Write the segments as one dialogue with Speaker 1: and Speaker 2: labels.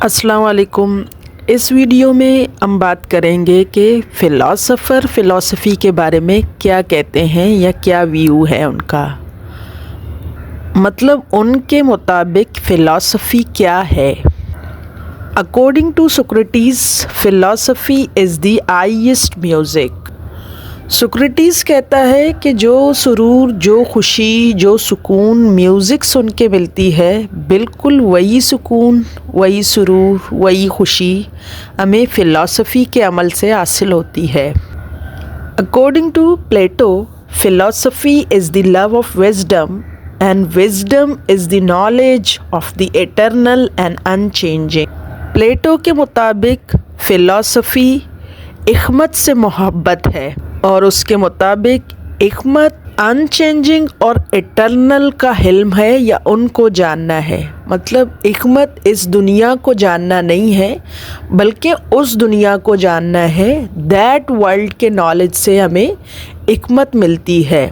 Speaker 1: السلام علیکم۔ اس ویڈیو میں ہم بات کریں گے کہ فلسفی کے بارے میں کیا کہتے ہیں یا کیا ویو ہے ان کا، مطلب ان کے مطابق فلسفی کیا ہے۔ اکارڈنگ ٹو سوکریٹس، فلسفی is the highest music. Socrates کہتا ہے کہ جو سرور، جو خوشی، جو سکون میوزک سن کے ملتی ہے، بالکل وہی سکون، وہی سرور، وہی خوشی ہمیں فلسفی کے عمل سے حاصل ہوتی ہے۔ اکارڈنگ ٹو پلیٹو، فلسفی is the love of wisdom and wisdom is the knowledge of the eternal and unchanging. Plato کے مطابق فلسفی حکمت سے محبت ہے، اور اس کے مطابق حکمت ان چینجنگ اور ایٹرنل کا علم ہے یا ان کو جاننا ہے۔ مطلب حکمت اس دنیا کو جاننا نہیں ہے، بلکہ اس دنیا کو جاننا ہے۔ دیٹ ورلڈ کے نالج سے ہمیں حکمت ملتی ہے۔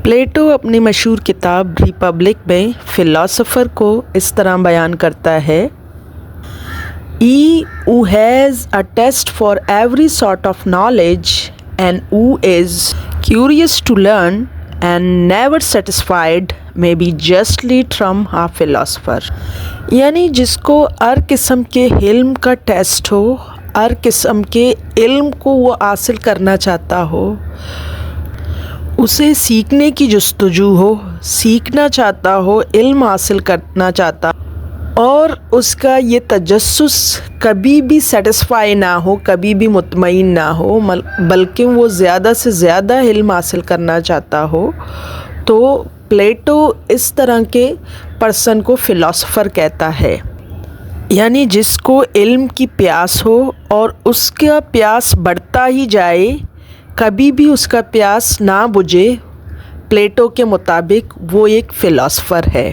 Speaker 1: پلیٹو اپنی مشہور کتاب ریپبلک میں فلسفر کو اس طرح بیان کرتا ہے: He who has a taste for every sort of knowledge and who is curious to learn and never satisfied may be justly termed a philosopher۔ یعنی جس کو ہر قسم کے علم کا ٹیسٹ ہو، ہر قسم کے علم کو وہ حاصل کرنا چاہتا ہو، اسے سیکھنے کی جستجو ہو، سیکھنا چاہتا ہو، علم حاصل کرنا چاہتا اور اس کا یہ تجسس کبھی بھی سیٹسفائی نہ ہو، کبھی بھی مطمئن نہ ہو، بلکہ وہ زیادہ سے زیادہ علم حاصل کرنا چاہتا ہو، تو پلیٹو اس طرح کے پرسن کو فلسفر کہتا ہے۔ یعنی جس کو علم کی پیاس ہو اور اس کا پیاس بڑھتا ہی جائے، کبھی بھی اس کا پیاس نہ بجھے، پلیٹو کے مطابق وہ ایک فلسفر ہے۔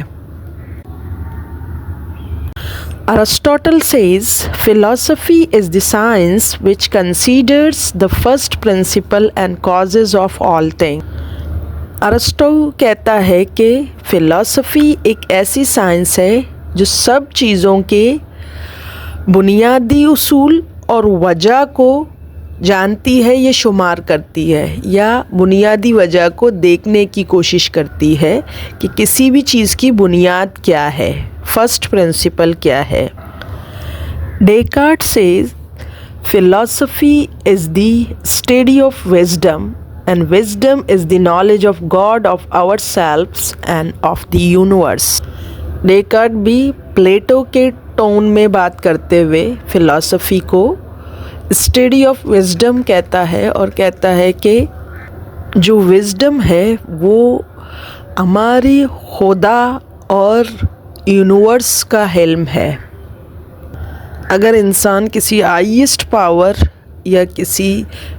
Speaker 1: Aristotle says philosophy is the science which considers the first principle and causes of all things۔ ارسطو کہتا ہے کہ فلسفی ایک ایسی سائنس ہے جو سب چیزوں کے بنیادی اصول اور وجہ کو جانتی ہے یا شمار کرتی ہے، یا بنیادی وجہ کو دیکھنے کی کوشش کرتی ہے کہ کسی بھی چیز کی بنیاد کیا ہے، فرسٹ پرنسپل کیا ہے۔ ڈیکارٹ سیز فلسفی is the study of wisdom and wisdom is the knowledge of God, of ourselves and of the universe. Descartes بھی پلیٹو کے ٹون میں بات کرتے ہوئے فلسفی کو اسٹڈی آف وزڈم کہتا ہے، اور کہتا ہے کہ جو وزڈم ہے وہ ہماری خدا اور یونیورس کا علم ہے۔ اگر انسان کسی ہائیسٹ پاور یا کسی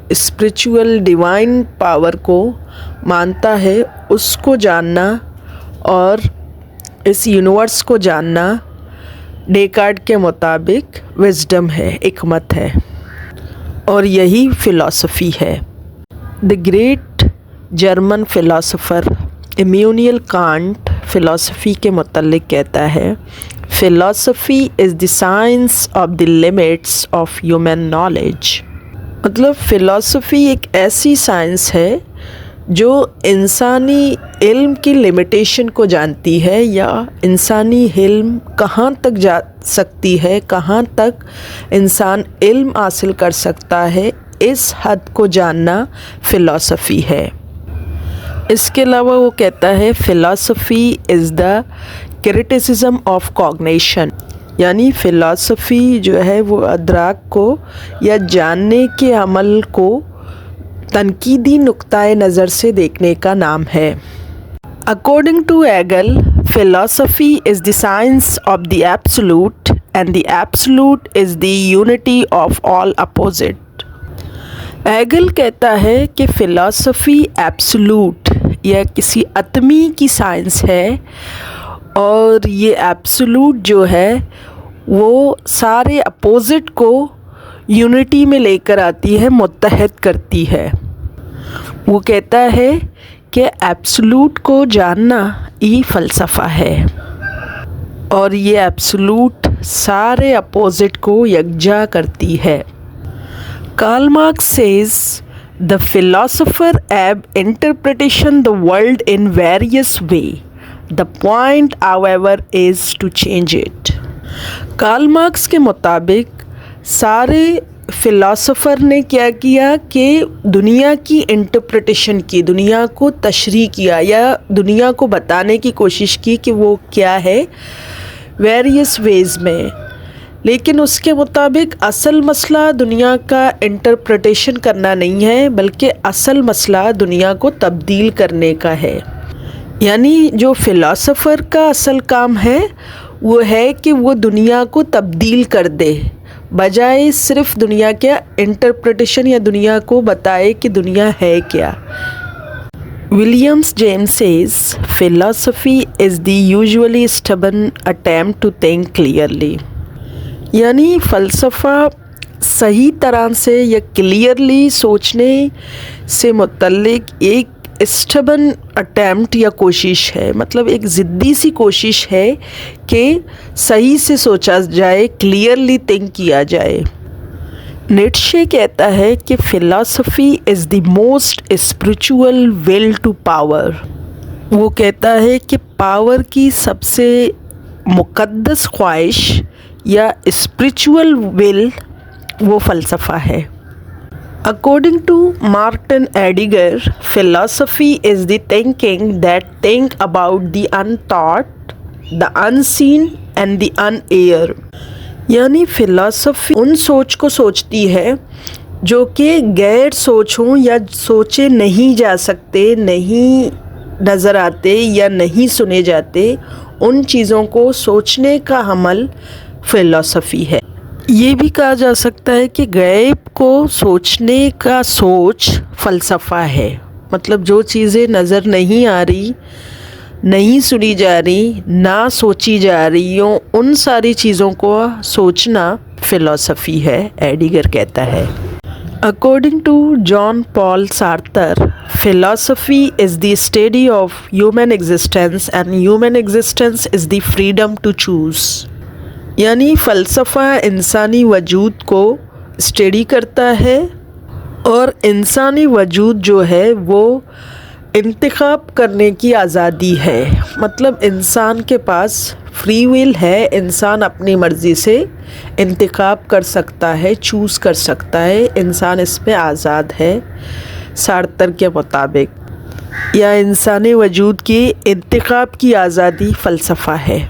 Speaker 1: اسپریچول ڈیوائن پاور کو مانتا ہے، اس کو جاننا اور اس یونیورس کو جاننا ڈیکارٹ کے مطابق وزڈم ہے، حکمت ہے، اور یہی فلسفی ہے۔ The great German philosopher Immanuel Kant فلسفی کے متعلق کہتا ہے: فلسفی is the science of the limits of human knowledge. مطلب فلسفی ایک ایسی سائنس ہے جو انسانی علم کی لمیٹیشن کو جانتی ہے، یا انسانی علم کہاں تک جا سکتی ہے، کہاں تک انسان علم حاصل کر سکتا ہے، اس حد کو جاننا فلسفی ہے۔ اس کے علاوہ وہ کہتا ہے فلسفی از دا کریٹیسزم آف کوگنیشن، یعنی فلسفی جو ہے وہ ادراک کو یا جاننے کے عمل کو تنقیدی نقطۂ نظر سے دیکھنے کا نام ہے۔ اکارڈنگ ٹو ہیگل، فلسفی is the science of the absolute and the absolute is the unity of all opposite. Hegel کہتا ہے کہ فلسفی ایبسولوٹ یا کسی اتمی کی سائنس ہے، اور یہ ایبسولوٹ جو ہے وہ سارے اپوزٹ کو یونٹی میں لے کر آتی ہے، متحد کرتی ہے۔ وہ کہتا ہے کہ ایبسولوٹ کو جاننا ہی فلسفہ ہے۔ اور یہ ایبسولوٹ سارے اپوزٹ کو یکجا کرتی ہے۔ Karl Marx says the philosopher ab interpretation the world in various way. The point however is to change it. Karl Marx کے مطابق سارے فلاسفر نے کیا کیا کہ دنیا کی انٹرپریٹیشن کی، دنیا کو تشریح کیا یا دنیا کو بتانے کی کوشش کی کہ وہ کیا ہے ویریس ویز میں، لیکن اس کے مطابق اصل مسئلہ دنیا کا انٹرپریٹیشن کرنا نہیں ہے، بلکہ اصل مسئلہ دنیا کو تبدیل کرنے کا ہے۔ یعنی جو فلاسفر کا اصل کام ہے وہ ہے کہ وہ دنیا کو تبدیل کر دے، بجائے صرف دنیا کے انٹرپریٹیشن یا دنیا کو بتائے کہ دنیا ہے کیا۔ Williams James says, philosophy is the usually stubborn attempt to think clearly. یعنی فلسفہ صحیح طرح سے یا کلیئرلی سوچنے سے متعلق ایک اسٹبن اٹیمپٹ یا کوشش ہے، مطلب ایک ضدی سی کوشش ہے کہ صحیح سے سوچا جائے، کلیئرلی تھنک کیا جائے۔ نیٹشے کہتا ہے کہ philosophy is the most spiritual will to power. وہ کہتا ہے کہ پاور کی سب سے مقدس خواہش یا اسپریچول ول وہ فلسفہ ہے۔ According to Martin Heidegger, philosophy is the thinking that think about the unthought, the unseen and the unaware. یعنی فلاسفی ان سوچ کو سوچتی ہے جو کہ غیر سوچ ہوں یا سوچے نہیں جا سکتے، نہیں نظر آتے یا نہیں سنے جاتے، ان چیزوں کو سوچنے کا عمل فلاسفی ہے۔ یہ بھی کہا جا سکتا ہے کہ غیب کو سوچنے کا سوچ فلسفہ ہے، مطلب جو چیزیں نظر نہیں آ رہی، نہیں سنی جا رہی، نہ سوچی جا رہی ہوں، ان ساری چیزوں کو سوچنا فلاسفی ہے، ایڈیگر کہتا ہے۔ According to John Paul Sartre, philosophy is the study of human existence and human existence is the freedom to choose. یعنی فلسفہ انسانی وجود کو اسٹڈی کرتا ہے اور انسانی وجود جو ہے وہ انتخاب کرنے کی آزادی ہے، مطلب انسان کے پاس فری ول ہے، انسان اپنی مرضی سے انتخاب کر سکتا ہے، چوز کر سکتا ہے، انسان اس میں آزاد ہے سارتر کے مطابق، یا انسانی وجود کی انتخاب کی آزادی فلسفہ ہے۔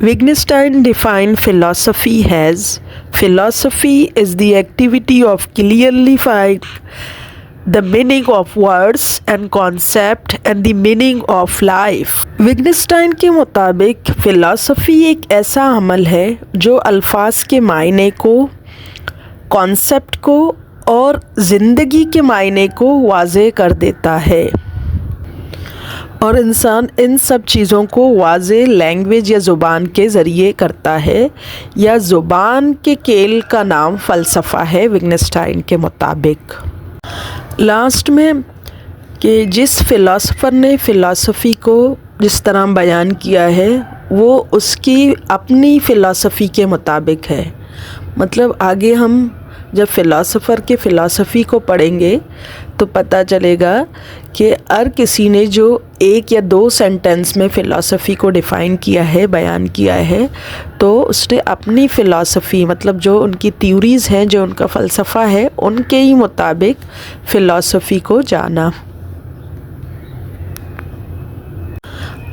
Speaker 1: Wittgenstein defined philosophy as philosophy is the activity of clarifying the meaning of words and concept and the meaning of life. Wittgenstein کے مطابق فلاسفی ایک ایسا عمل ہے جو الفاظ کے معنی کو، کانسیپٹ کو اور زندگی کے معنی کو واضح کر دیتا ہے، اور انسان ان سب چیزوں کو واضح لینگویج یا زبان کے ذریعے کرتا ہے، یا زبان کے کھیل کا نام فلسفہ ہے وٹگنسٹائن کے مطابق۔ لاسٹ میں کہ جس فلاسفر نے فلاسفی کو جس طرح بیان کیا ہے وہ اس کی اپنی فلاسفی کے مطابق ہے، مطلب آگے ہم جب فلاسفر کے فلاسفی کو پڑھیں گے تو پتہ چلے گا کہ ہر کسی نے جو ایک یا دو سینٹنس میں فلاسفی کو ڈیفائن کیا ہے، بیان کیا ہے، تو اس نے اپنی فلاسفی مطلب جو ان کی تھیوریز ہیں، جو ان کا فلسفہ ہے، ان کے ہی مطابق فلاسفی کو جانا۔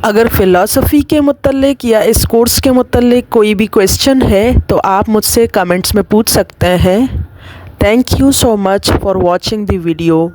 Speaker 1: اگر فلاسفی کے متعلق یا اس کورس کے متعلق کوئی بھی کویسچن ہے تو آپ مجھ سے کمنٹس میں پوچھ سکتے ہیں۔ Thank you so much for watching the video.